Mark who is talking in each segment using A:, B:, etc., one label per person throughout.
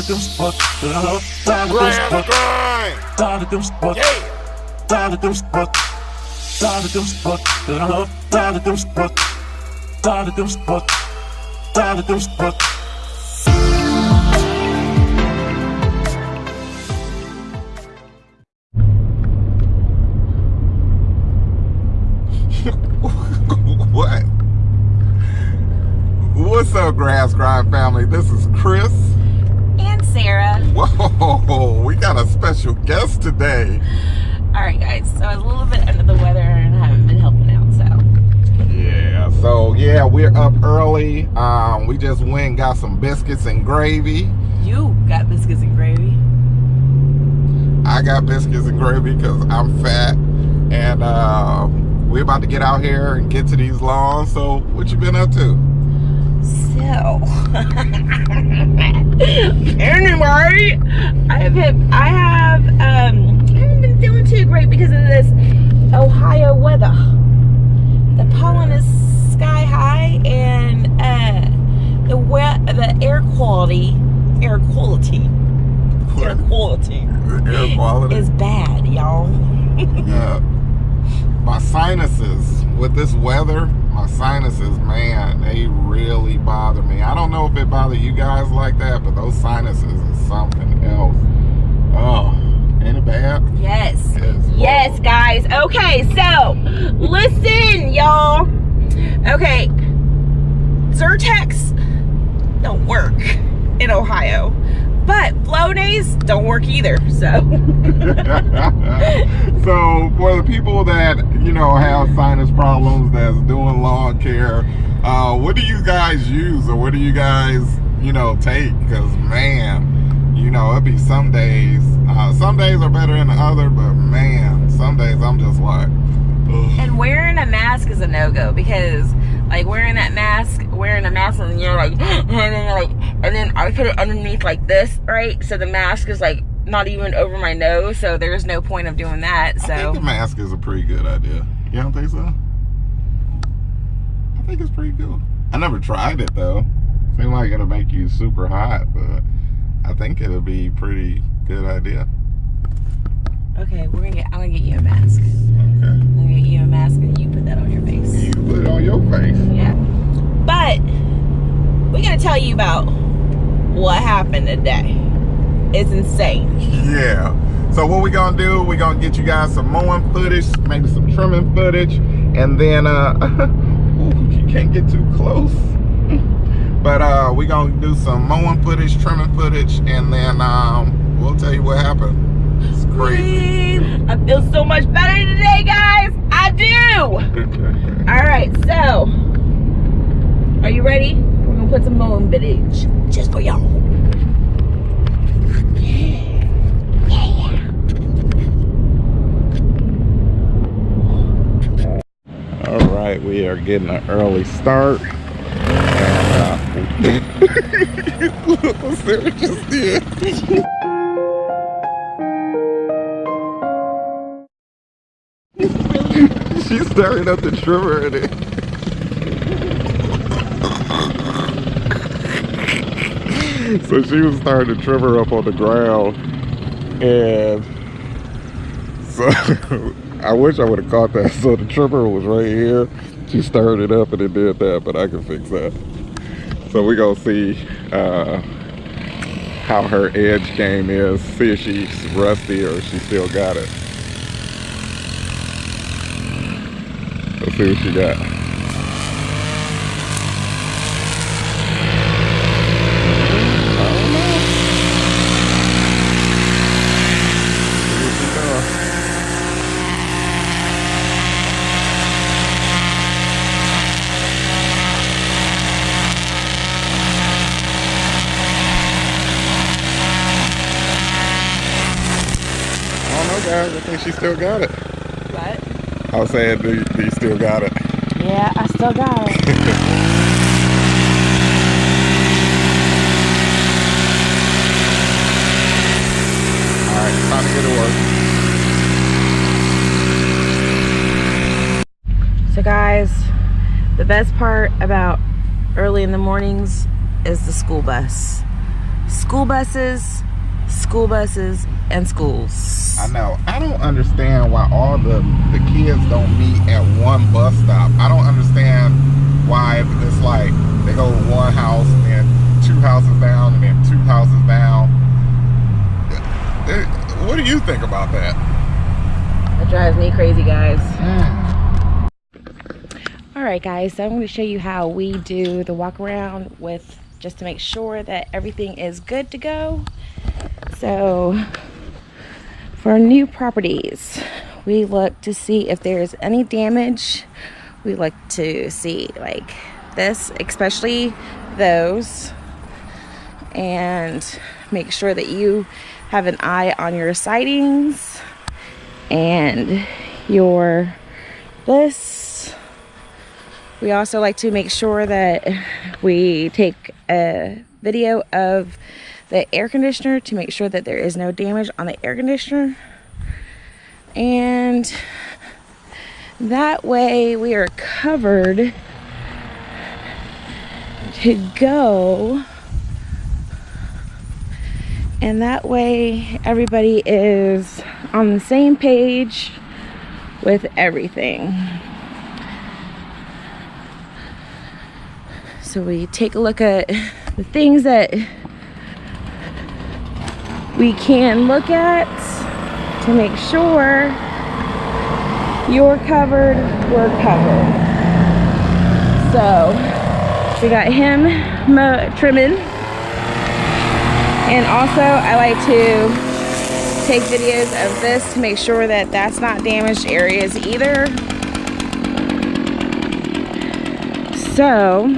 A: What? What's up, Grass Grind family? This is Chris
B: and Sarah.
A: Whoa, we got a special guest today.
B: All right, guys. So I was a little bit under the weather and I haven't been helping out.
A: Yeah, we're up early. We just went and got some biscuits and gravy.
B: You got biscuits and gravy.
A: I got biscuits and gravy because I'm fat, and we're about to get out here and get to these lawns. So, what you been up to?
B: So, anyway, I haven't been feeling too great because of this Ohio weather. The pollen is sky high, and the air quality is bad, y'all.
A: My sinuses with this weather, man, they really bother me. I don't know if it bothers you guys like that, but those sinuses is something else. Oh, ain't it bad?
B: Yes. Yes, guys. Okay, so listen, y'all. Okay, Zyrtex don't work in Ohio, but Flonase don't work either. So
A: so for the people that have sinus problems that's doing lawn care, what do you guys use, or what do you guys take? Because man, it'd be some days are better than the other, but man, some days I'm just like, ugh.
B: And wearing a mask is a no-go, because like wearing a mask and you're like and then I put it underneath like this, right? So the mask is like not even over my nose, so there's no point of doing that. So
A: I think the mask is a pretty good idea. You don't think so? I think it's pretty cool. I never tried it though. Seems like it'll make you super hot, but I think it'll be pretty good idea.
B: Okay, I'm gonna get you a mask.
A: Okay.
B: I'm gonna get you a mask and you put that on your face.
A: You put it on your face.
B: Yeah. But we're gonna tell you about what happened today. It's insane.
A: Yeah. So what we're gonna do, we're gonna get you guys some mowing footage, maybe some trimming footage, and then ooh, you can't get too close. But we're gonna do some mowing footage, trimming footage, and then we'll tell you what happened. It's crazy.
B: I feel so much better today, guys. I do. All right, so are you ready? We're gonna put some mowing footage just for y'all.
A: All right, we are getting an early start. Look what Sarah just did. She's stirring up the trimmer in it. So she was starting to trimmer up on the ground, and so I wish I would have caught that. So the trimmer was right here. She stirred it up and it did that, but I can fix that. So we're gonna see how her edge game is, see if she's rusty or if she still got it. Let's see what she got. Guys, I think she still got it.
B: What?
A: I was saying, do you still got it?
B: Yeah, I still got it.
A: Alright, time to get to work.
B: So guys, the best part about early in the mornings is the school bus. school buses, and schools.
A: I know. I don't understand why all the kids don't meet at one bus stop. I don't understand why it's like they go to one house and then 2 houses down and then 2 houses down. What do you think about that?
B: That drives me crazy, guys. All right, guys, so I'm going to show you how we do the walk around with, just to make sure that everything is good to go. So for new properties, we look to see if there's any damage. We look to see like this, especially those, and make sure that you have an eye on your sightings and your this. We also like to make sure that we take a video of the air conditioner to make sure that there is no damage on the air conditioner, and that way we are covered to go, and that way everybody is on the same page with everything. So we take a look at the things that we can look at to make sure you're covered, we're covered. So we got him trimming, and also I like to take videos of this to make sure that that's not damaged areas either. So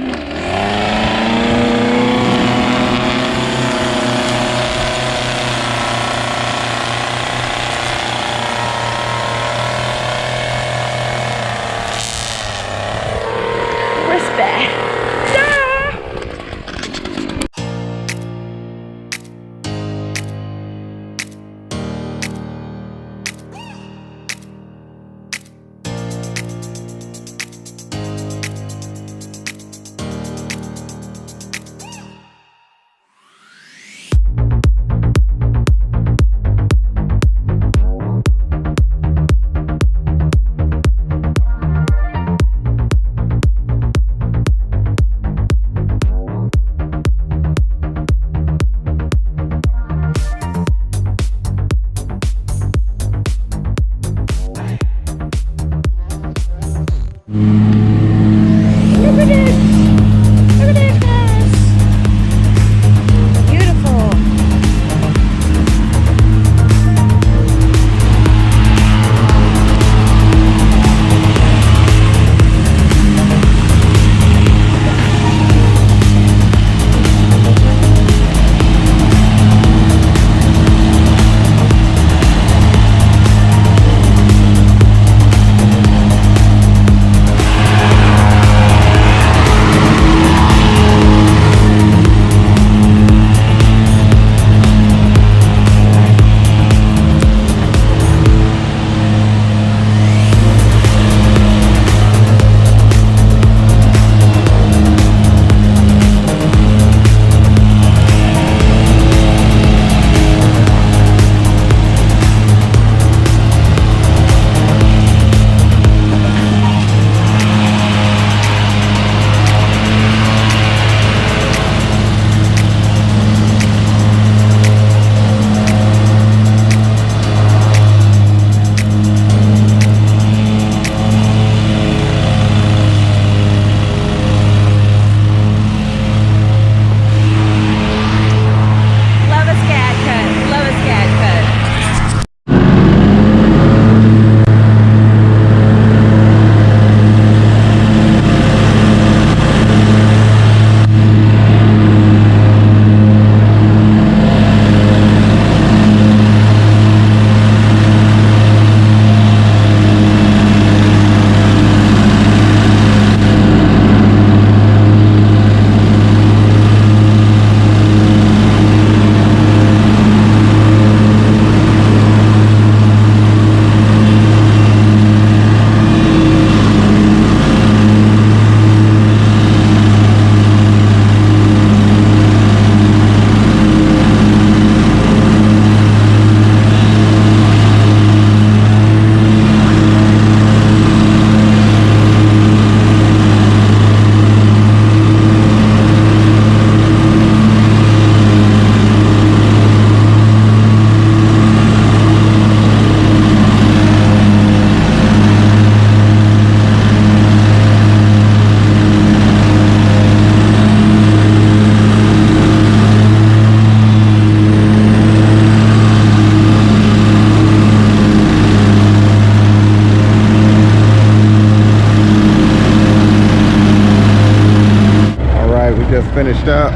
A: finished up.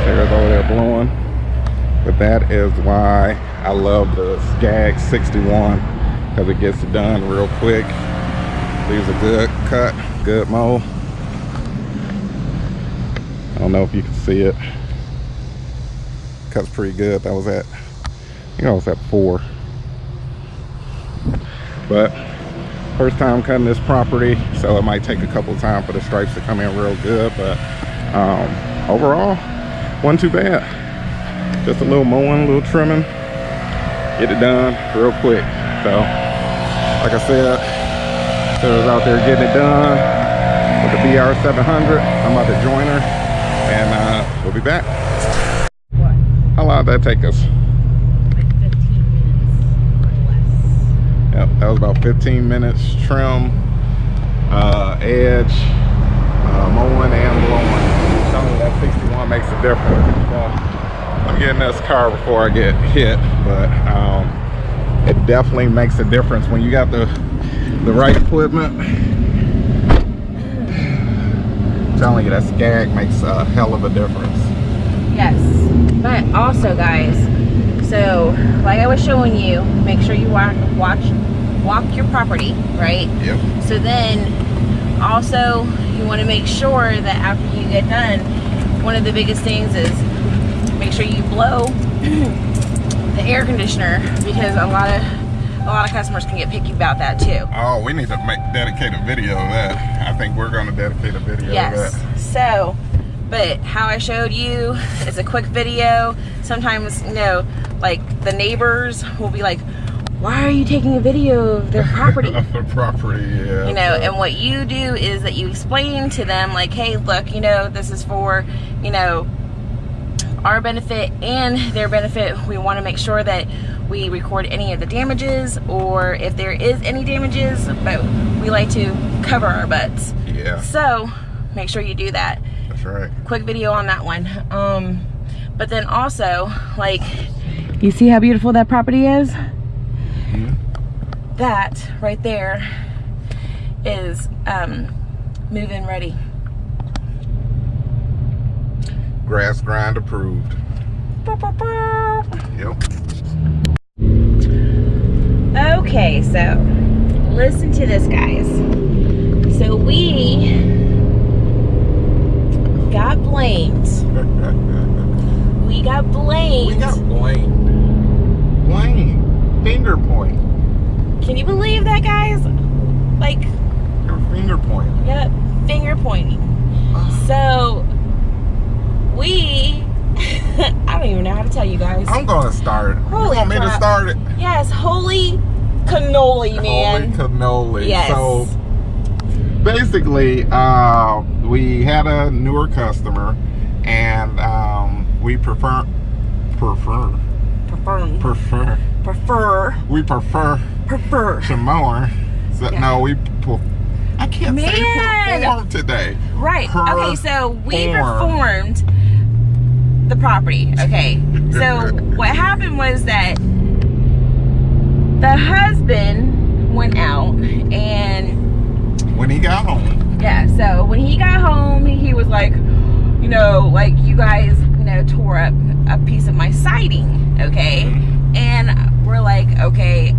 A: There's over there blowing. But that is why I love the Skag 61, because it gets it done real quick. Leaves a good cut, good mow. I don't know if you can see it. Cuts pretty good. That was at, I think I was at 4. But first time cutting this property, so it might take a couple of times for the stripes to come in real good. But overall, wasn't too bad. Just a little mowing, a little trimming, get it done real quick. So, like I said, I was out there getting it done with the BR 700. I'm about to join her, and we'll be back.
B: What?
A: How long did that take us?
B: Like 15 minutes or less.
A: Yep, that was about 15 minutes. Trim, edge, mowing and blowing. I'm telling you, that 61 makes a difference. I'm getting this car before I get hit, but it definitely makes a difference when you got the right equipment. I'm telling you, that Skag makes a hell of a difference.
B: Yes, but also guys, so like I was showing you, make sure you walk your property, right?
A: Yep.
B: So then also you want to make sure that after you get done, one of the biggest things is make sure you blow the air conditioner, because a lot of customers can get picky about that too.
A: Oh, we need to dedicate a video of that. I think we're going to dedicate a video of that.
B: So, but how I showed you is a quick video. Sometimes, you know, like the neighbors will be like, why are you taking a video of their property?
A: Of the property, yeah.
B: You know, and what you do is that you explain to them like, hey, look, you know, this is for, you know, our benefit and their benefit. We want to make sure that we record any of the damages, or if there is any damages, but we like to cover our butts.
A: Yeah.
B: So make sure you do that.
A: That's right.
B: Quick video on that one. But then also, like, you see how beautiful that property is?
A: Mm-hmm.
B: That right there is move-in ready.
A: Grass grind approved. Yep.
B: Okay, so listen to this, guys. So we got blamed. We got blamed.
A: We got blamed. Blamed. Finger point.
B: Can you believe that, guys? Like,
A: Your finger point.
B: yep, finger pointing. So we I don't even know how to tell you guys.
A: I'm gonna start it.
B: Holy
A: You want me to
B: crap.
A: start it?
B: Yes, holy cannoli, man.
A: Holy cannoli.
B: Yes.
A: So basically, we had a newer customer, and we prefer. We prefer to mower. So,
B: Yeah.
A: no, I can't say
B: Man.
A: perform today.
B: Right. Okay, so we
A: Perform.
B: performed the property. Okay. So what happened was that the husband went out, and
A: When he got home,
B: yeah, so when he got home, he was like, you know, like, you guys, you know, tore up a piece of my siding, okay? And we're like, okay,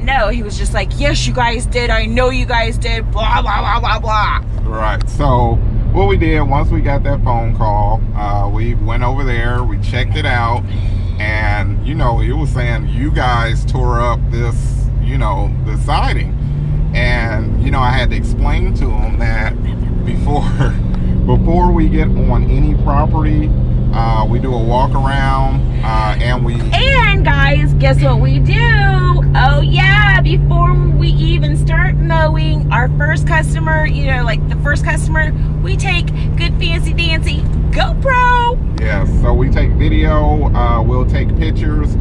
B: no. He was just like, yes, you guys did. I know you guys did. Blah, blah, blah, blah, blah.
A: right. So what we did, once we got that phone call, we went over there, we checked it out, and, you know, he was saying, you guys tore up this, you know, the siding. And, you know, I had to explain to him that before we get on any property, we do a walk around, and
B: guys, guess what we do? Oh yeah, before we even start mowing our first customer, you know, like the first customer, we take good fancy dancy GoPro.
A: yeah, so we take video, we'll take pictures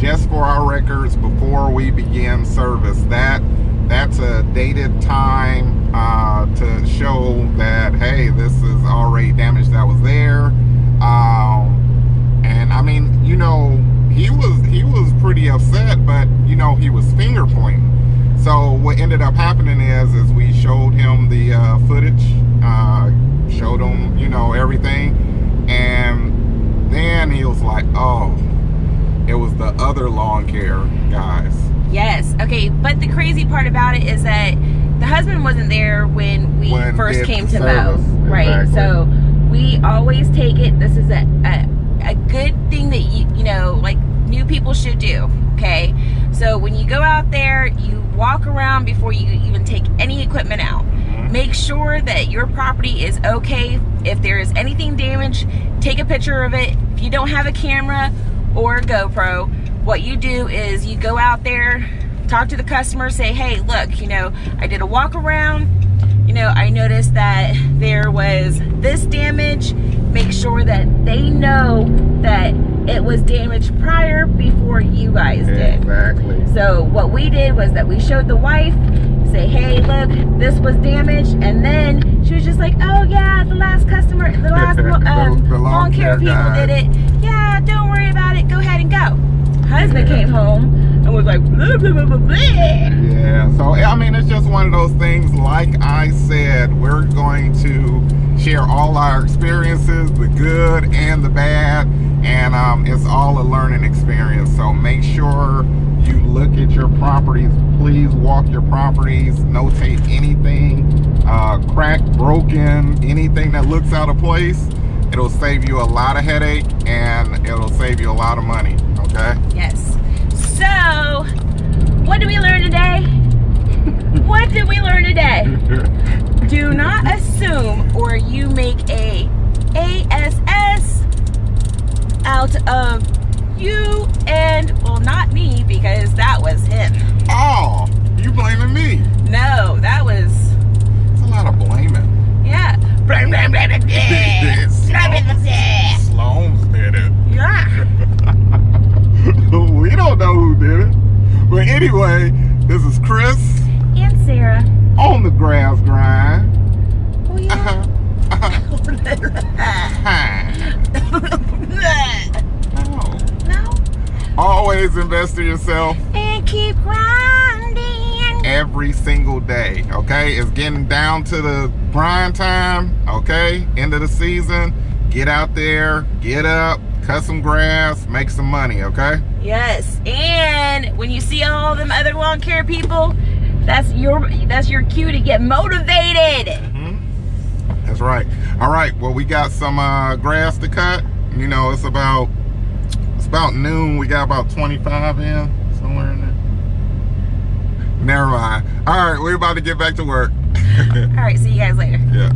A: just for our records before we begin service. That's a dated time to show that, hey, this is already damage that was there. And I mean, you know, he was pretty upset, but, you know, he was finger pointing. So what ended up happening is we showed him the footage. showed him, you know, everything. And then he was like, oh, it was the other lawn care guys.
B: Yes. Okay. But the crazy part about it is that the husband wasn't there when we first came to mow. Right.
A: Exactly.
B: So we always take it. This is a good thing that you know, like new people should do. Okay. So when you go out there, you walk around before you even take any equipment out. Make sure that your property is okay. If there is anything damaged, take a picture of it. If you don't have a camera or a GoPro, what you do is you go out there, talk to the customer, say, hey, look, you know, I did a walk around. You know, I noticed that there was this damage. Make sure that they know that it was damaged prior before you guys did.
A: Exactly.
B: So what we did was that we showed the wife, say, hey, look, this was damaged. And then she was just like, oh yeah, the last customer, the last lawn care people did it. Yeah, don't worry about it. Go ahead and go. Husband came home and was like, blah, blah, blah, blah, blah.
A: Yeah, so I mean, it's just one of those things. Like I said, we're going to share all our experiences, the good and the bad, and it's all a learning experience. So make sure you look at your properties. Please walk your properties, notate anything cracked, broken, anything that looks out of place. It'll save you a lot of headache and it'll save you a lot of money. Okay?
B: Yes. So, what did we learn today? What did we learn today? Do not assume or you make a ASS out of you and, well, not me, because that was him.
A: Oh, you blaming me?
B: No, that was...
A: It's a lot of blaming.
B: Yeah. Blame, blame, blame, blame, blame.
A: Sloans did it.
B: Yeah.
A: We don't know who did it. But anyway, this is Chris.
B: And Sarah.
A: On the grass grind.
B: Oh, yeah. No.
A: Always invest in yourself.
B: And keep grinding.
A: Every single day, okay? It's getting down to the grind time, okay? End of the season. Get out there, get up, cut some grass, make some money, okay?
B: Yes, and when you see all them other lawn care people, that's your cue to get motivated.
A: That's right. All right, well, we got some grass to cut. You know, it's about noon. We got about 25 in, somewhere in there. Never mind. All right, we're about to get back to work.
B: All right, see you guys later.
A: Yeah.